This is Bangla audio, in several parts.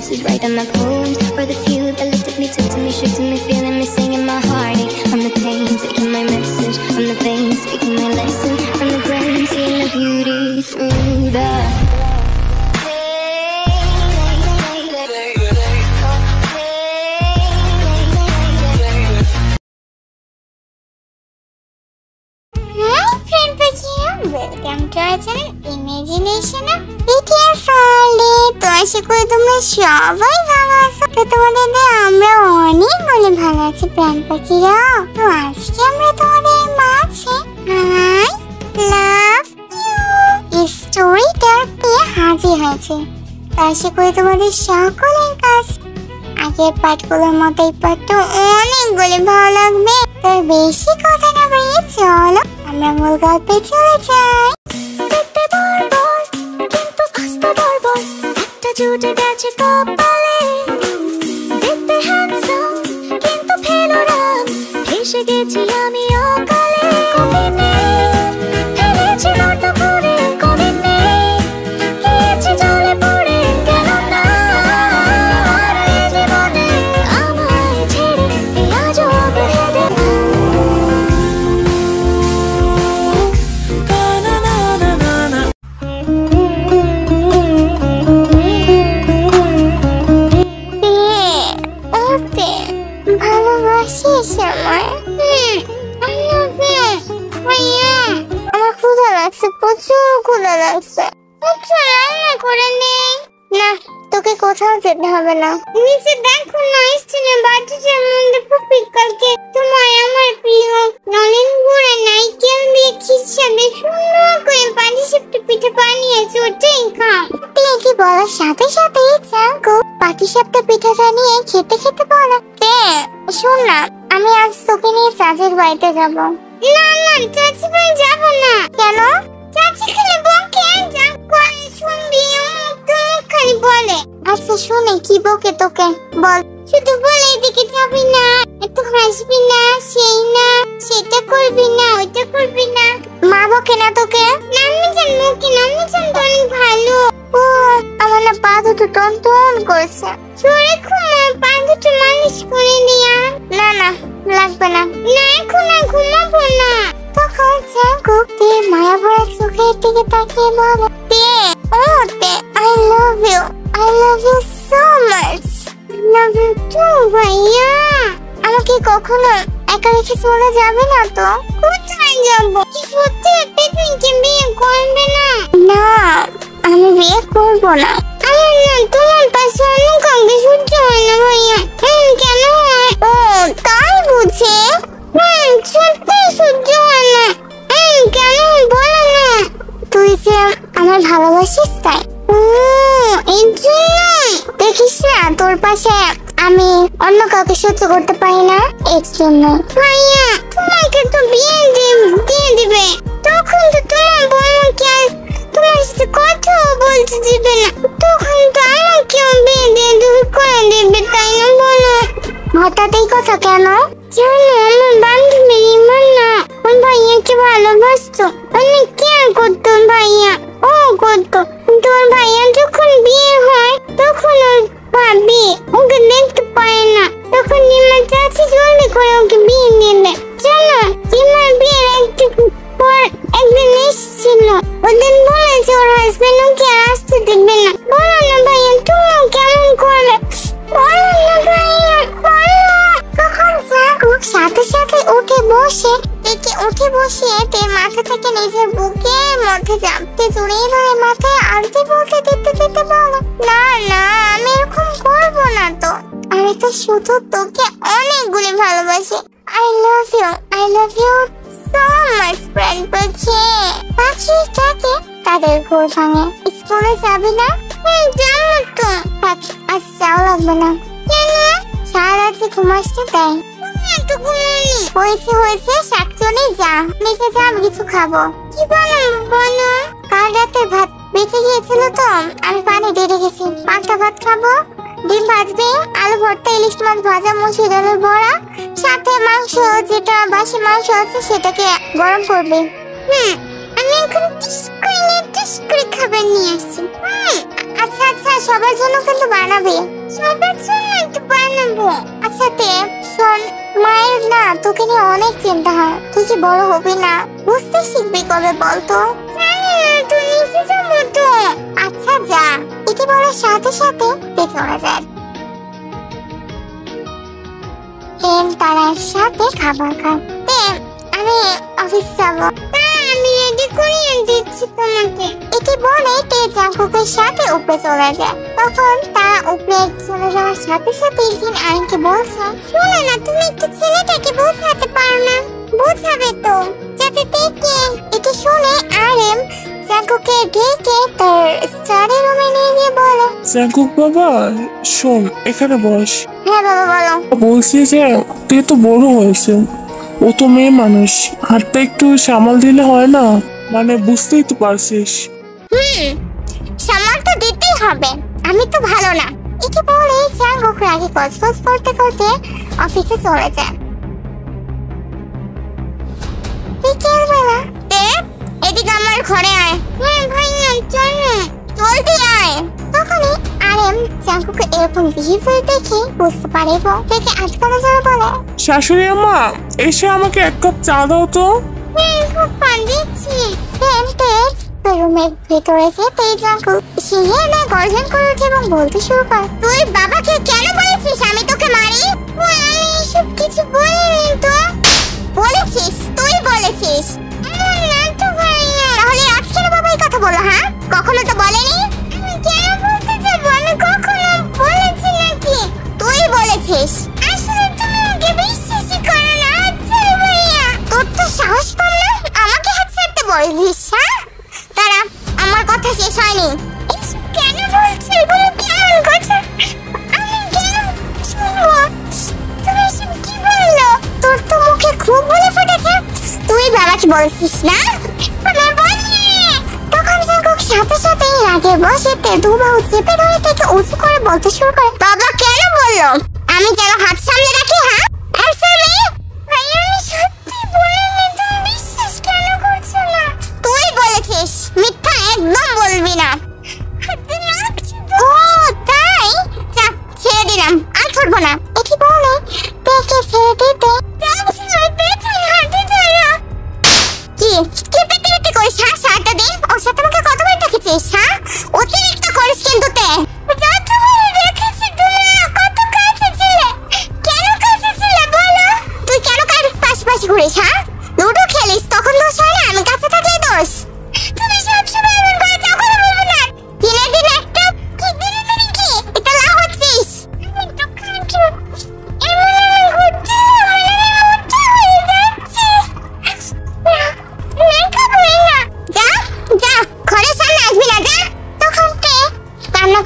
message, writing my poems for the few that looked at me, took to me, shook to me, feeling me, singing my heartache. From the pain, taking my message from the veins, speaking my lesson from the brain, seeing the beauty through the welcome to our channel Imagination of BTS Only। তো আশা করি তোমরা সবাই ভালো আছো। তো তোমাদের আমরা অনেকগুলো ভালো আছি প্রাণ পাখিরা। তো আজকে আমরা তোমাদের মাঝে I love you এই স্টোরিটা নিয়ে হাজির হয়েছে। তো আশা করি তোমাদের সকলের কাছে আগের পার্টগুলোর মতো এই পার্টটা অনেকগুলো ভালো লাগবে। তো বেশি কথা না বাড়িয়ে চলো আমরা মূল গল্পে চলে যাই। দেখতে দুর্বল কিন্তু আস্তে দুর্বল, একটা জুটে গেছে কপালে। দেখতে হ্যান্ডসাম কিন্তু ফেলো রাম, ভেসে গেছি আমি অকালে। কবে নেই ফেলেছি নর্দ করে, কবে নেই গিয়েছি জলে পড়ে। কেন না আর এই জীবনে আমায় ছেড়ে এই আজব হেঁটে। ভালোবাসিস আমায়? আমার ক্ষুধা লাগছে, প্রচুর ক্ষুধা লাগছে। রান্না করে নেই না, তোকে কোথাও যেতে হবে না। নিচে দেখো না, স্টেশনের বাটিটার মধ্যে পুপি কালকে তোমায় আমার প্রিয় নলেন গুঁড়া নাইকেল দিয়ে খিচুড়ি সুন্দর করে পাটিসাপটা পিঠা বানিয়েছে, ওটাই খাও। এটি বলার সাথে সাথে জাগো পাটিসাপটা পিঠাটা নিয়ে খেতে খেতে বলো, শোন না আমি আজ তোকে নিয়ে চাচির বাড়িতে যাব। না না চাচি বাড়ি যাব না। কেন? চাচি খালি বকে, যা করে শুনবি খালি বলে। আচ্ছা শুনে কি বকে তোকে বল। শুধু বলে এদিকে যাবি না, এত হাসবি না, সেই না সেটা করবি না, ওইটা করবি না। মা বকে না তোকে? নামি জান মুখে, নামি জান তো অনেক ভালো। ও আমার না পা দুটো টন টন করছে, সরে ঘুমা, পা দুটো মালিশ করে দিয়া। না না লাগবে না, না এখন আর ঘুমাবো না। তখন জাগো মায়া ভরা চোখের দিকে তাকিয়ে বলে, I love you, I love you so much, I love you too ভাইয়া। আমাকে কখনো একা রেখে চলে যাবে না তো? কোথায় যাবো? কি সত্যি পিকনিকে বিয়ে করবে না? না আমি বিয়ে করবো না। আমার না তোমার পাশে অন্য কাউকে সহ্য হয় না ভাইয়া। কেন হয়? ও তাই বুঝে? সত্যি সহ্য হয় না। কেন বলো না। তুই যে আমার ভালোবাসিস তাই। এই জন্য দেখিস না তোর পাশে আমি অন্য কাউকে সহ্য করতে পারি না, এর জন্য। ভাইয়া তোমাকে তো বিয়ে দিয়ে দিবে, তখন তো তোমার বোনকে আর তোমার সাথে কথা বলতে দিবে না, তখন তো আমাকেও বিয়ে দিয়ে করে দেবে, তাই না বলো? হঠাৎ এই কথা কেন? জানো আমার বান্ধবী ইমান না ওই ভাইয়াকে ভালোবাসতো, অনেক কেয়ার করতো ভাইয়া, ও করতো। তোর ভাইয়া যখন বিয়ে হয় তখন ওর ভাবি ওকে দেখতে পায় না, তখন নিমার চাচি জলদি করে ওকে বিয়ে দিলে। জানো নিমার বিয়ের একদিন এসেছিল, ওদিন বলেছে ওর হাজবেন্ড ওকে আসতে দেবে না। বলো না ভাইয়া তুমিও কেমন করবে, বলো না ভাইয়া বলো। তখন জাগো সাথে সাথে উঠে বসিয়ে মাথা থেকে নিজের বুকের মধ্যে চাপতে জড়িয়ে ধরে মাথায় আলতে বলতে দিতে বলো, না না আমি এরকম করবো না তো, আমি তো শুধু তোকে অনেকগুলি ভালোবাসি। I love you so much প্রাণ পাখি। পাখিটাকে তাদের ঘুর ভাঙে। স্কুলে যাবি না? যাবো তো। আজ যাওয়া লাগবে না। কেন? সারা রাত্রি ঘুমাসনি তাই। হয়েছে শাকচুনি যা, নিচে যা আমি কিছু খাবো। কি বলো? কাল রাতে ভাত বেঁচে গিয়েছিল তো আমি পানি দিয়ে রেখেছি, পান্তা ভাত খাবো, ডিম ভাজবে, আলু ভর্তা, ইলিশ মাছ ভাজা, মসুর ডালের বড়া, সাথে মাংস যেটা বাসি মাংস আছে সেটাকে গরম করবে। আমি এখন টিস করে খাবার নিয়ে আসছি। আচ্ছা আচ্ছা, সবার জন্য কিন্তু বানাবি? সবার জন্য একটু বানাবো। আচ্ছা তে শোন, মায়ের না তোকে নিয়ে অনেক চিন্তা হয়। তুই কি বড় হবি না? বুঝতে শিখবি কবে বলতো? তুই নিচে যাবো তো। আচ্ছা যা। এটি বলার সাথে সাথে তে চলে যায়। তারা একসাথে খাবার খায়। আমি অফিস যাবো। আমি রেডি করিয়ে দিচ্ছি তোমাকে। এটি বলে তে জাঙ্কুকের সাথে উপরে চলে যায়। তখন তারা উপরে চলে যাওয়ার সাথে সাথে জিন আরিনকে বলছে, শোনো না, তুমি একটু ছেলেটাকে বোঝাতে পারো না? বোঝাবে তো, যাতে দেখে। এটি শুনে আরিন জাঙ্কুকে ডেকে তার স্টাডি রুমে নিয়ে গিয়ে বলে, জাঙ্কুক বাবা শোন, এখানে বস। হ্যাঁ বাবা বলো। বলছি যে তুই তো বড় হয়েছে, ও তো মেয়ে মানুষ, হাতটা একটু সামাল দিলে হয় না? মানে বুঝতেই তো পারছিস। সামাল তো দিতেই হবে, আমি তো ভালো না। এটি বলে জাঙ্কুক রাগে কচকচ করতে করতে অফিসে চলে যায়। বিকেলবেলা এদিকে আমার ঘরে আয়। হ্যাঁ ভাইয়া চলো, জলদি আয়। তখনই আরিন জাঙ্কুকে এরকম বিহেভিয়ার দেখে বুঝতে পারে এবং তাকে আটকানো যাবে বলে, শাশুড়ি আম্মা এসে আমাকে এক কাপ চা দাও তো। খুব দিচ্ছি। রুমের ভেতরে যেতে জাঙ্কুক সিংহে গর্জন করে ওঠে এবং বলতে শুরু করে, তুই বাবাকে কেন বলেছিস আমি তোকে মারি? আমি এসব কিছু বলিনি তো। বলেছিস, তুই বলেছিস। না তো ভাইয়া। তাহলে আজ কেন বাবা এই কথা বললো? হ্যাঁ, কখনো তো বলেনি। আমি কেন বলতে যাবো? আমি কখনো বলেছি নাকি? তুই বলেছিস। আসলে তুমি আমাকে বিশ্বাসই করো না। আচ্ছা ভাইয়া, তোর তো সাহস কম না, আমাকে হাত ছাড়তে বলছিস? হ্যাঁ তারা, আমার কথা শেষ হয়নি। কেন বলছিস এগুলো? কেমন কথা? আমি কেন শুনবো? তুমি এসব কি বললো? তোর তো মুখে খুব বলে ফুটেছে। তুই বাবাকে বলছিস না? আমি বলি। তখন জাঙ্কুক সাথে সাথে রাগে বসে দু বাহু চেপে ধরে থেকে উঁচু করে বলতে শুরু করে, বাবা কেন বললো আমি যেন হাত সামলে রাখি? হ্যাঁ ভাইয়া, আমি সত্যি বলিনি। তুমি বিশ্বাস কেন করছো না? তুই বলেছিস, মিথ্যা একদম বলবি না। ও তাই, যা ছেড়ে দিলাম, আর ছুটবো না। এটি বলে দেখে ছেড়ে দিতে কি পেতে পেতে করিস? হ্যাঁ সারাটা দিন ওর সাথে আমাকে কতবার দেখেছিস? হ্যাঁ অতিরিক্ত করিস কিন্তু তে। দেখেছি তুমি কত কাছে ছিলে। কেন কাছে ছিলে বলো? তুই কেন কার পাশাপাশি ঘুরিস? হ্যাঁ লুডো খেলিস, তখন দোষ হয় না? আমি কাছে থাকলে দোষ? তুমি সবসময় এমন করে চাও, কথা বলবো না। দিনে দিনে একটা কি দিনে দিনে কি এটা লাভ হচ্ছিস?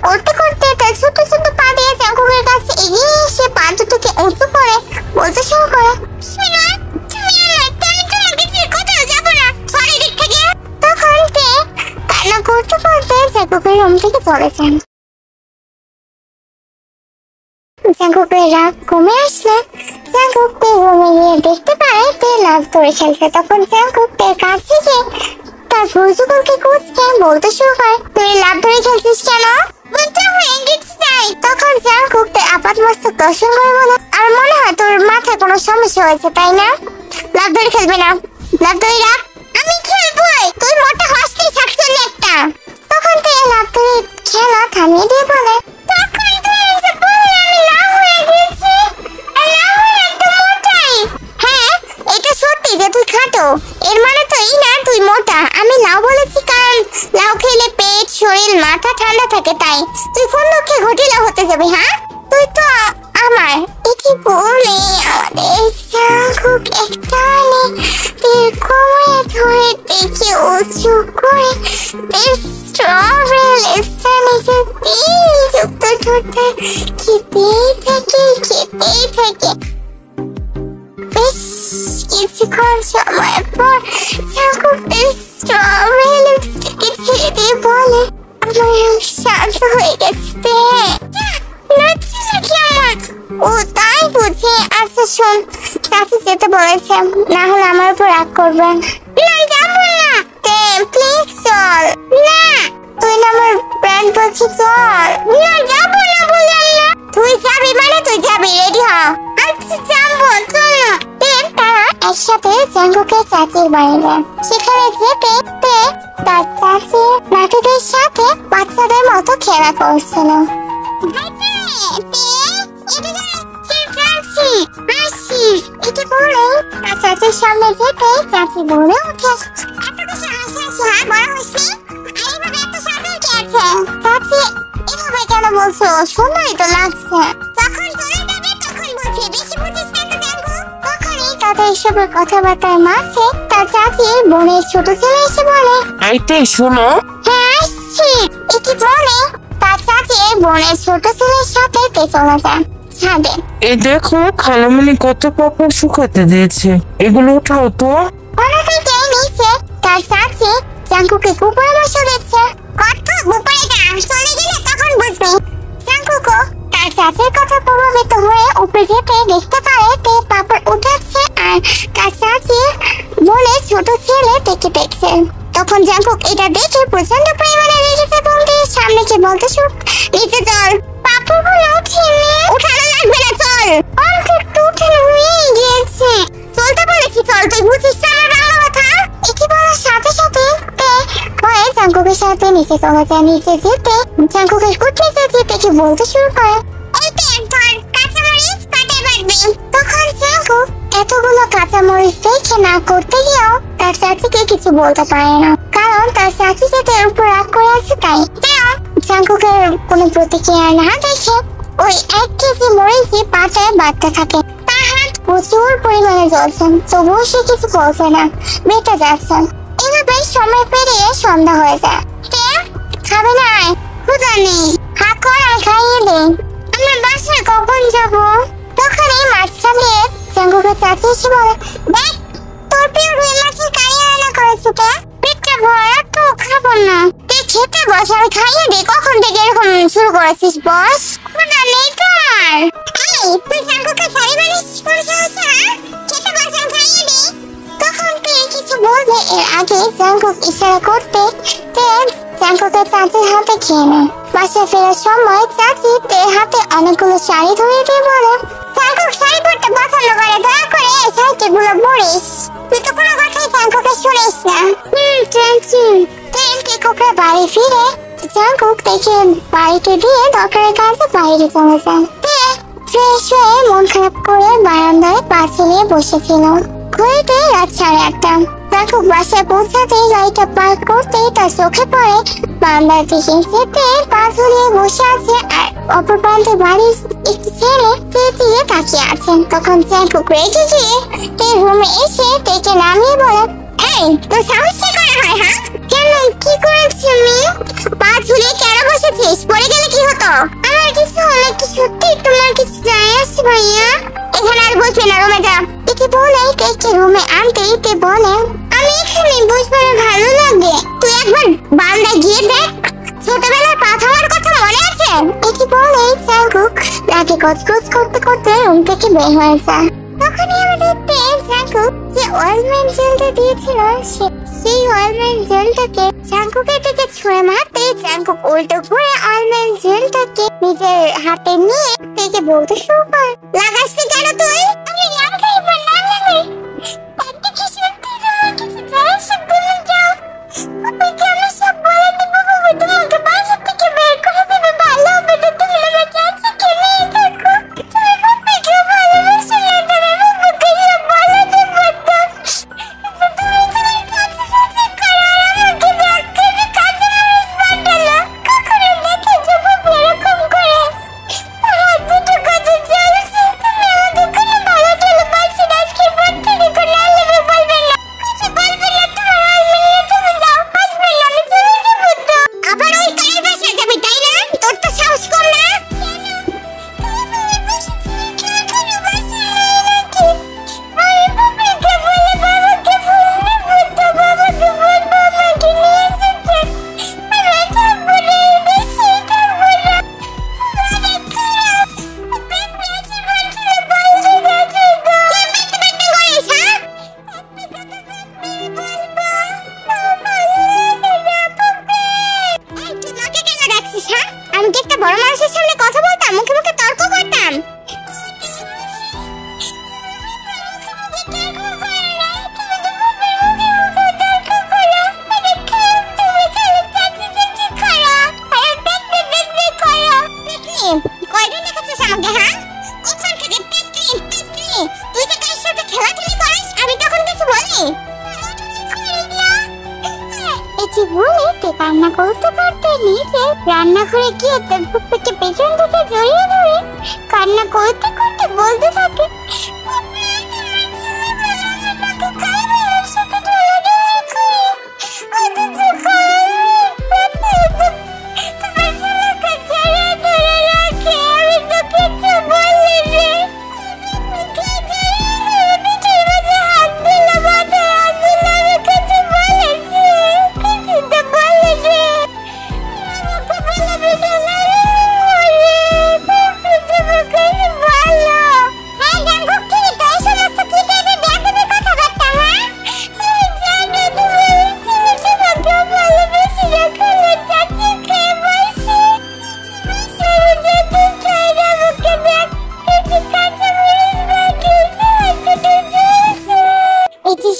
করতে করতে তার ছোট ছোট পা দিয়ে জাঙ্কুকের কাছে এগিয়ে এসে পা দুটোকে উঁচু করে বলতে শুরু করে, কোথাও যাবো না, সরি দিক থেকে। তখন তে কান্না করতে করতে জাঙ্কুকের রুম থেকে চলে যান। জাঙ্কুকের রাগ কমে আসলে জাঙ্কুক তে রুমে গিয়ে দেখতে পায় তে লাভ ধরে খেলছে। তখন জাঙ্কুক তের কাছে গিয়ে তার ভুজুগুলকে কুচকে বলতে শুরু করে, তুই লাভ ধরে খেলছিস কেন? তখন জাঙ্কুক তার আপাত মস্তক দর্শন করে বলে, আর মনে হয় তোর মাথায় কোনো সমস্যা হয়েছে তাই না? লাভ ধরে খেলবে না, লাভ ধরে রাখ। আমি খেলবই, তুই মোটা হস্তেই থাকছিস একটা। তখন তে লাভ ধরে খেলা থামিয়ে দিয়ে বলে, তখন তুই এসে বললি আমি লাভ হয়ে গেছি, লাভ হয়ে একদম মোটাই। হ্যাঁ এটা সত্যি যে তুই খাটো, এর মানে তো এই না তুই মোটা। আমি লাউ বলেছি কারণ লাউ খেলে পেট, শরীর, মাথা ঠান্ডা থাকে, তাই। তুই কোন দুঃখে ঘটিলা হতে যাবি? হ্যাঁ তুই তো আমার। এটি বলে আমাদের জাঙ্কুক একটা তীর কোমরে ধরে দেখে উঁচু করে স্ট্রবেরি লেপসটা নিজের তিল যুক্ত ঠোঁটে খেতেই থাকে। বেশ কিছুক্ষণ সময় পর জাঙ্কুক স্ট্রবেরি লিপস্টিকে ছেড়ে দিয়ে বলে, আমার শান্ত হয়ে গেছে। ও তাই বুঝি? আচ্ছা শোন, চাচি যেতে বলেছে, না হলে আমার উপর রাগ করবেন। না যাবো না। চল। না যাবো না বললাম না। তুই যাবি মানে তুই যাবি, রেডি হ। আচ্ছা যাবো, চলো। তারা একসাথে জাঙ্কুকের চাচির বাড়ি যায়। সেখানে যেতে তার চাচি নাটুদের সাথে বাচ্চাদের মতো খেলা করছিল। চাচির সামনে যেতে চাচি বলে উঠে, চাচি এভাবে কেন বলছো? সুন্দরই তো লাগছে। তখনই তাদের এসবের কথাবার্তার মাঝে তার চাচির বোনের ছোট ছেলে এসে বলে, আইতে শোনো। হ্যাঁ আসছি। এটি বলে তার চাচির বোনের ছোট ছেলের সাথে চলে যায় ছাদে। এই দেখো খালামণি কত কাপড় শুকাতে দিয়েছে, এগুলো উঠাও তো। অন্যদিকে নিচে তার চাচি জাঙ্কুকে পরামর্শ দিচ্ছে, কত উপরে যা, চলে গেলে তখন বুঝবি। জাঙ্কুকও তার চাচির কথা প্রভাবিত হয়ে উপরে যেতে দেখতে পারে তে পাপড় উঠাচ্ছে আর তার চাচি বোনের ছোট ছেলে দেখে দেখছে। তখন জাঙ্কুক এটা দেখে প্রচন্ড পরিমাণে রেগেছে এবং সামনে কে বলতে শুরু, নিচে চল, পাপড়গুলো উঠানো লাগবে না, চল। একটু উঠানো হয়ে গিয়েছে, চলতে বলেছি চল, তুই বুঝিস না আমার বাংলা কথা। এটি বলার সাথে সাথে জাঙ্কুকের সাথে নিচে চলে যায়। নিচে যেতে জাঙ্কুকের কুটনি চাচি দেখে বলতে শুরু করে, এই দেখ ধর কাঁচামরিচ কাটে পারবি। তখন জাঙ্কুক এতগুলো কাঁচামরিচ দেখে না করতে গিয়েও তার চাচিকে কিছু বলতে পারে না, কারণ তার চাচি যাতে এর উপর রাগ করে আছে তাই। জাঙ্কুকের কোনো প্রতিক্রিয়া না দেখে ওই 1 কেজি মরিচই পাটায় বাড়তে থাকে। তার হাত প্রচুর পরিমাণে জ্বলছে, তবুও সে কিছু বলছে না, বেঁটে যাচ্ছে। এভাবে সময় পেরিয়ে সন্ধ্যা হয়ে যায়। খাবে না, ক্ষুধা নেই, হাত কর আর খাইয়ে দে। আমরা বাসায় কখন যাব? তখন এই মাছ চালিয়ে জাঙ্কুকের চাচি এসে বলে, দেখ তোর প্রিয় রুই মাছের কারি রান্না করেছে কে, পেটটা ভরা তো খাবো না, তুই খেতে বস, আমি খাইয়ে দে। কখন থেকে এরকম শুরু করেছিস বস? ক্ষুধা নেই তোর? এই তুই জাঙ্কুকে শাড়ি বানিস পরিচয়, খেতে বস, আমি খাইয়ে দে। তখন তুই কিছু বলবে এর আগে জাঙ্কুক ইশারা করতে জাঙ্কুকের চাচির হাতে খেয়ে নেয়। বাসায় ফেরার সময় চাচি তের হাতে অনেকগুলো শাড়ি ধরিয়ে দিয়ে বলে, জাঙ্কুক শাড়ি পরতে পছন্দ করে, দয়া করে এই শাড়িগুলো পরিস। তুই তো কোনো কথাই জাঙ্কুকে শুনিস না। চাচি জাঙ্কুকের বাড়ি ফিরে জাঙ্কুক দেখে বাড়িতে দিয়ে দরকারের কাজে বাইরে চলে যায়। ফ্রেশ হয়ে মন খারাপ করে বারান্দায় পা ছেড়ে বসেছিল। ঘড়িতে রাত 8:30। জাঙ্কুক বাসায় পৌঁছাতেই গাড়িটা পার্ক করতেই তার চোখে পড়ে বারান্দার দিকে যেতে পা ঝুলিয়ে বসে আছে আর অপর প্রান্তে বাড়ির একটি ছেলে চেয়ে তাকিয়ে আছে। তখন জাঙ্কুক রেগে গিয়ে তার রুমে এসে তেকে নামিয়ে বলে, এই তোর সাহস কি করে হয়? হ্যাঁ কেন, কি করেছি আমি? পা ঝুলিয়ে কেন বসেছিস? পড়ে গেলে কি হতো? আমার কিছু হলে কি সত্যি তোমার কিছু যায় আসে ভাইয়া? এখানে আর বসবে না, রুমে যা। এটি বলে তেকে রুমে আনতেই তে বলে, আমি এখানে বসবো না, ভালো লাগে। তুই একবার বারান্দায় গিয়ে দেখ, ছোটবেলার পা থামার কথা মনে আছে? এটি বলে জাঙ্কুক রাগে গজগজ করতে করতে রুম থেকে বের হয়ে যায়। তখনই আমরা দেখতে জাঙ্কুক যে ওয়ালম্যান জেলটা দিয়েছিল সেই ওয়ালম্যান জেলটাকে জাঙ্কুকের দিকে ছুঁড়ে মারতে জাঙ্কুক উল্টো ঘুরে ওয়ালম্যান জেলটাকে নিজের হাতে নিয়ে থেকে বলতে শুরু করে, লাগাচ্ছি কেন তুই? আমি লাগাইব না লাগে, তাতে কি সত্যি তোমার কিছু যায় আসে? তুমি যাও, বাবাকে আমি সব বলে দিব, বাবা তোমাকে বাসা থেকে বের করে দেবে। ভালো হবে তো তুমি আমার চাচিকে নিয়ে থাকো, তুমি বাবাকে ভালোবাসো না, তুমি বাবাকে সব বলে দেবো তো। তুমি তোমার চাচি চাচি করো আর আমাকে দেখে যে কাঁচামরিচ বাটালো, কখনো দেখেছো বাবা এরকম করে? হাত দুটো কত জ্বলছে, তুমি আমাদের কোনো ভালো ভালো বাসি আজকের পর থেকে এটি বলে তে কান্না করতে করতে নিজে রান্নাঘরে গিয়ে তার ফুপ্পিকে পেছন থেকে জড়িয়ে ধরে কান্না করতে করতে বলতে থাকে,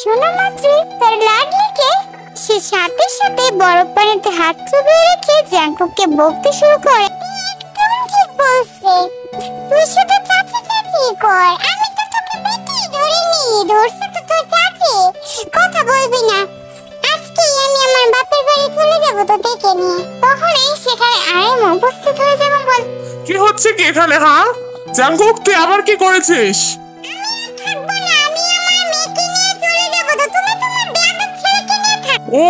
শোনা মাত্রই তার লাডলিকে সে সাথে সাথে বরফ পানিতে হাত চুবিয়ে রেখে জাঙ্কুককে বকতে শুরু করে। একদম ঠিক বলছে, তুই শুধু চাচি চাচি কর, আমি তো তোকে বেটি ধরিনি, ধরছে তো তোর চাচি, কথা বলবি না, আজকেই আমি আমার বাপের বাড়ি চলে যাবো তো দেখে নিয়ে। তখনই সেখানে আরেম উপস্থিত হয়ে যাবে বল, কি হচ্ছে কি এখানে? হ্যাঁ জাঙ্কুক, তুই আবার কি করেছিস? ও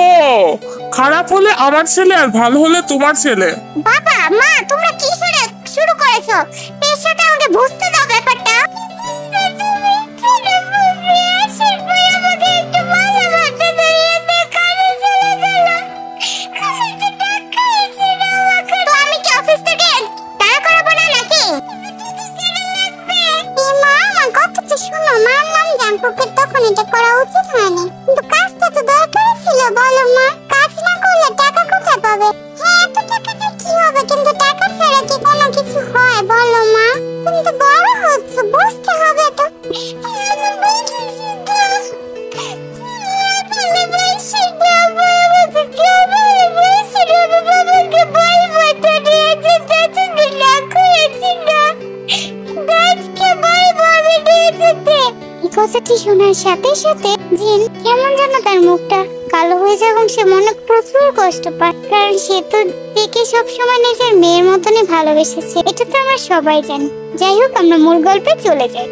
খারাপ হলে আমার ছেলে আর ভালো হলে তোমার ছেলে। বাবা মা তোমরা কি শুরু করেছো? পেশাটা আমাকে বুঝতে দাও ব্যাপারটা। তখন এটা করা উচিত হয়নি, কিন্তু কাজটা তো দরকার ছিল। বলো মা, কাজ না করলে টাকা কোথায় পাবে? হ্যাঁ এত টাকা দিয়ে কি হবে, কিন্তু টাকা ছাড়া কি কোনো কিছু হয় বলো মা? তুমি তো বড় হচ্ছ, বুঝতে হবে তো। কথাটি শোনার সাথে সাথে জিন কেমন যেন তার মুখটা কালো হয়ে যায় এবং সে মনে প্রচুর কষ্ট পায়, কারণ সে তো দেখে সবসময় নিজের মেয়ের মতনই ভালোবেসেছে। এটা তো আমরা সবাই জানি। যাই হোক, আমরা মূল গল্পে চলে যাই।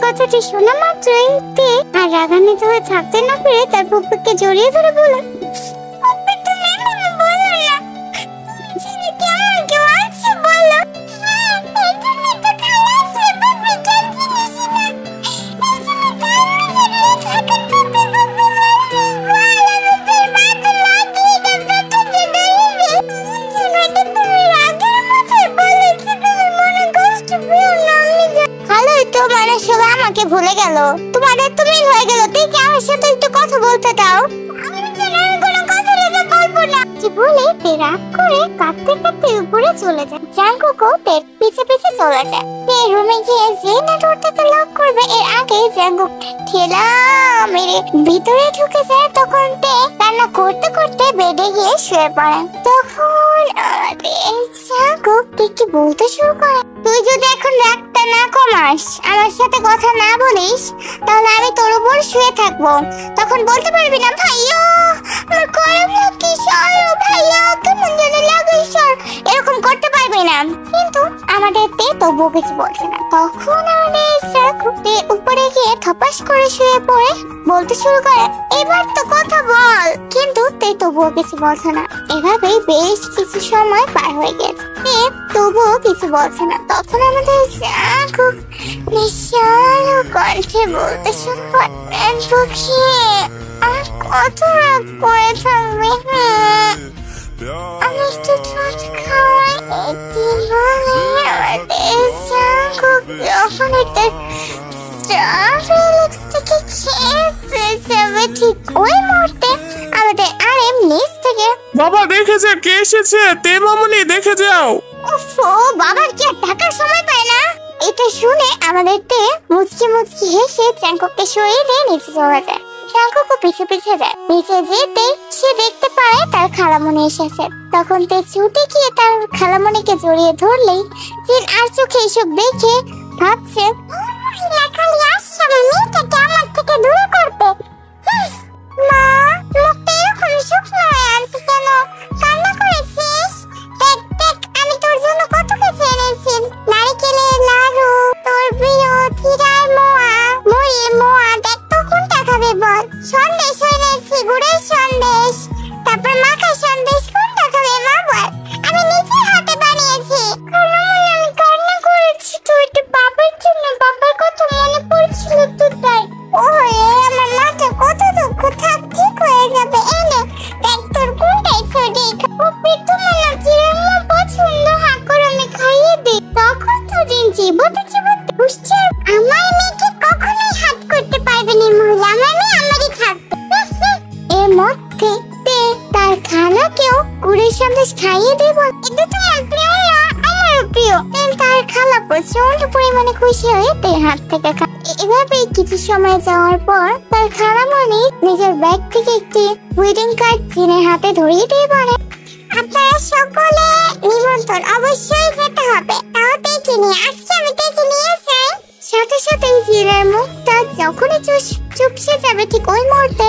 কথাটি শোনা মাত্রই তে আর রাগান্বিত হয়ে থাকতে না পেরে তার পুপ্পিকে জড়িয়ে ধরে বলে, আমাকে ভুলে গেল, তোমাদের তো মিল হয়ে গেল, তুই কি আমার সাথে একটু কথা বলতে দাও? আমি কোনো কথা বলবো না বলে তে রাগ করে কাঁদতে কাঁদতে উপরে চলে যায়। জাঙ্কুকও তের পিছে পিছে চলে যায়। তে রুমে গিয়ে যে না ডোরটাকে লক করবে এর আগে জাঙ্কুক ঠেলা মেরে ভিতরে ঢুকে যায়। তখন তে রান্না করতে করতে বেডে গিয়ে শুয়ে পড়ে। তখন জাঙ্কুক দেখতে বলতে শুরু করে, তুই যদি এখন রাগটা না কমাস, আমার সাথে কথা না বলিস, তাহলে আমি তোর উপর শুয়ে থাকবো। তখন বলতে পারবি না ভাইয়া আমার গরম লাগছে, সরো ভাইয়া কেমন যেন লাগে, সর, এরকম করতে পারবি না। কিন্তু আমাদের তে তবুও কিছু বলছে না। তখন আমাদের জাঙ্কুকতে উপরে গিয়ে থপাস করে শুয়ে পড়ে বলতে শুরু করে, এবার তো কথা বল। কিন্তু তে তবুও কিছু বলছে না। এভাবেই বেশ কিছু সময় পার হয়ে গেছে, তে তবুও কিছু বলছে না। তখন আমাদের জাঙ্কুক নিঃশব্দ কণ্ঠে বলতে শুরু করে, আর কত রাগ করে থাকবে, আমি একটু ছোট খাওয়াই। এটি বলে আমাদের জাঙ্কুক যখন একটা স্ট্রবেরি থেকে খেতে যাবে, ঠিক ওই মুহূর্তে আমাদের আরেম নিচ থেকে, বাবা দেখেছে কে এসেছে, তে মামুনি দেখে যাও। ওফো, বাবার কি আর টাকার সময় পায় না? এটা শুনে আমাদের তে মুচকি মুচকি হেসে জাঙ্কুককে সরিয়ে দিয়ে নিচে চলে যায়। জাঙ্কুকও পিছে পিছে যায়। পিছে যেতে সে দেখতে পায় তার খালামণি এসেছে। তখন তে ছুটে গিয়ে তার খালামণিকে জড়িয়ে ধরলেই জিন আর চোখে এসব দেখে ভাবছে আমার থেকে দূরে করতে। মা, মুখটা এরকম শুকনো হয়ে আছে কেন? কান্না করেছিস? দেখ দেখ, আমি তোর জন্য কত কিছু এনেছি। নারকেলের নাড়ু, তোর প্রিয় চিড়ার মোয়া, মুড়ির মোয়া। দেখ তো কোনটা খাবে বল? সন্দেশ এনেছি, গুড়ের সন্দেশ, তারপর মাখা সন্দেশ। কোনটা খাবে মা বল? আমি নিজের হাতে বানিয়েছি। আমি কান্না করেছি তো এটা বাবার জন্য। বাবার কথা মনে পড়ছিল তো তাই। ওরে আমার মাথা কত দুঃখ। থাক, ঠিক হয়ে যাবে। এনে দেখ তোর কোনটাই সঠিক। ও পেটু মানা চিড়ের মোয়া পছন্দ। হাঁকর আমি খাইয়ে দিই। তখন তো জিনজি বলতে বুঝছে আমার মেয়েকে কখনোই হাত করতে পারবে না। মহিলা আমার মেয়ে আমারই থাকবে। এর মধ্যে তার খালাকেও গুড়ের সন্দেশ খাইয়ে দেব। এটা তোমার প্রিয় না, আমারও প্রিয়। তার খালা প্রচন্ড পরিমাণে খুশি হয়ে তার হাত থেকে খায়। এভাবেই কিছু সময় যাওয়ার পর তার খালামণি নিজের ব্যাগ থেকে একটি ওয়েডিং কার্ড জিনের হাতে ধরিয়ে দিয়ে বলে, আপনারা সকলে নিমন্ত্রণ, অবশ্যই যেতে হবে। তাও দেখে নিয়ে আজকে আমি দেখে নিয়ে যাই। সাথে সাথে জিনের মুখটা যখনই চুপসে যাবে ঠিক ওই মুহূর্তে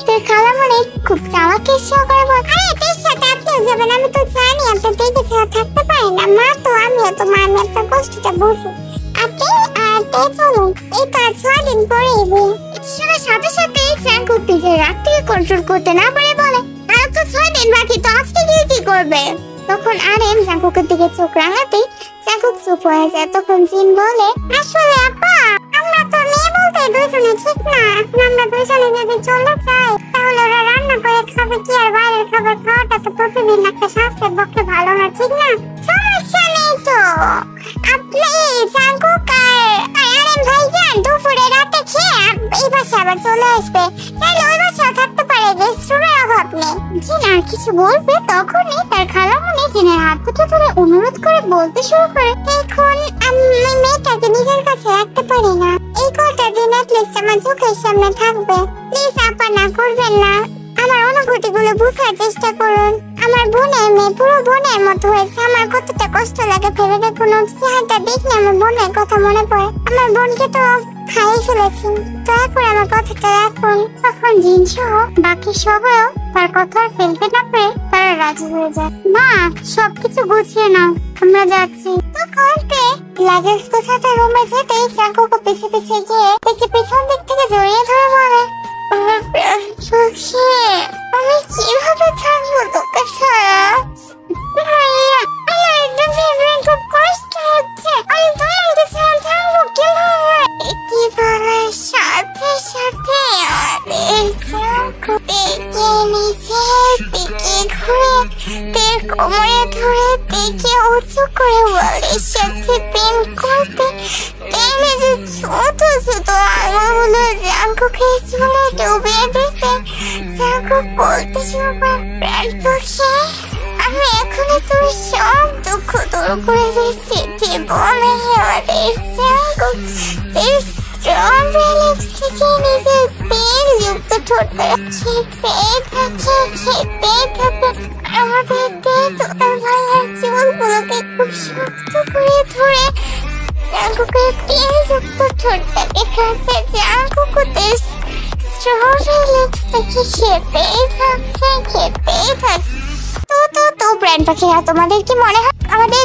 তার খালামণি খুব চালাকের সহকারে বলে, আরে এদের সাথে আপনিও যাবেন। আমি তো জানি আপনি দেখে ছাড়া থাকতে পারেন না। মা তো আমিও তো মানে আপনার কষ্টটা বুঝি। আপনি চলুন, এই তো 6 দিন পরে সাথে সাথে জাঙ্কুক নিজের রাগ থেকে কন্ট্রোল করতে না পারে বলে, আর তো 6 দিন বাকি, তো আজকে গিয়ে কি করবে? তখন আরএম জাঙ্কুকের দিকে চোখ রাঙাতে জাঙ্কুক চুপ হয়ে যায়। তখন জিন বলে, আসলে আপা আমরা তো মেয়ে বলতে দুজনে ঠিক না। এখন আমরা দুজনে যদি চলে যাই তাহলে ওরা রান্না করে খাবে কি? আর বাইরের খাবার খাওয়াটা তো প্রতিদিন একটা স্বাস্থ্যের পক্ষে ভালো না, ঠিক না? সমস্যা নেই তো, আপনি জাঙ্কুক আর আরএম ভাইজান দুপুরে রাতে খেয়ে এই বাসা আবার চলে আসবে। তাহলে ওই বাসা থাকতে পারে, গেস্ট রুমের অভাব নেই। জিন আর কিছু বলবে তখনই তার খালামণি জিনের হাত দুটো ধরে অনুরোধ করে বলতে শুরু করে, এখন আমি মেয়েটাকে নিজের কাছে রাখতে পারি না। এই কটা দিন অ্যাটলিস্ট আমার চোখের সামনে থাকবে। প্লিজ আপা না করবেন না। আমার অনুভূতিগুলো বুঝার চেষ্টা করুন। আমার বোনের মেয়ে পুরো বোনের মতো হয়েছে। আমার কতটা কষ্ট লাগে ভেবে দেখুন। ওর চেহারাটা দেখলে আমার বোনের কথা মনে পড়ে। আমার বোনকে তো খাইয়ে ফেলেছি। দয়া করে আমার কথাটা রাখুন। তখন জিন সহ বাকি সবাইও তার কথা ফেলতে না পেরে তারা রাজি হয়ে যায়। মা, সবকিছু গুছিয়ে নাও, আমরা যাচ্ছি। তখন লাগেজ গোছাতে রুমে যেতেই জাঙ্কুকও পিছে পিছে গিয়ে দেখি পেছন দিক থেকে জড়িয়ে ধরে বলে, আমি কিভাবে থাকবো তোকে ছাড়া? ভাইয়া, আমার একদম খুব কষ্ট হচ্ছে। আমি তোমাকে ছাড়া থাকবো কিভাবে? এটি বলার সাথে সাথে নিজের দিকে ঘুরে তের কোমরে ধরে দিকে উঁচু করে ওয়ালের সাথে পেন করতে টেনে যে ছোট ছোট আঙুলগুলো জাঙ্কুকের চুলে ডুবিয়ে দিতে জাঙ্কুক বলতে শুরু করে, প্রাণ পক্ষে আমি এখনই তোর সব দুঃখ দূর করে দিচ্ছি। জীবনে আমাদের জাঙ্কুক স্ট্রবেরি লিপস্টিকে নিজের তেল যুক্ত ঠোঁটটা খেতে থাকে। আমাদের তোর ভাইয়ের চুলগুলোকে খুব শক্ত করে ধরে জাঙ্কুকের তেল যুক্ত ঠোঁটটাকে খাচ্ছে। জাঙ্কুকতে স্ট্রবেরি লিপস্টিকে খেতেই থাকছে। তো প্রাণ পাখিরা, তোমাদের কি মনে হয় আমাদের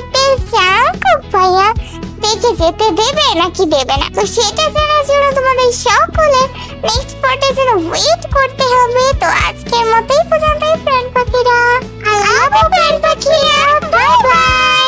জাঙ্কুক ভাইয়া দেখে যেতে দেবে নাকি দেবে না? তো সেটা জানার জন্য তোমাদের সকলের নেক্সট পার্টের জন্য ওয়েট করতে হবে। তো আজকের মতোই পর্যন্তই প্রাণ পাখিরা। আল্লাহ হাফেজ প্রাণ পাখিরা, বাই বাই।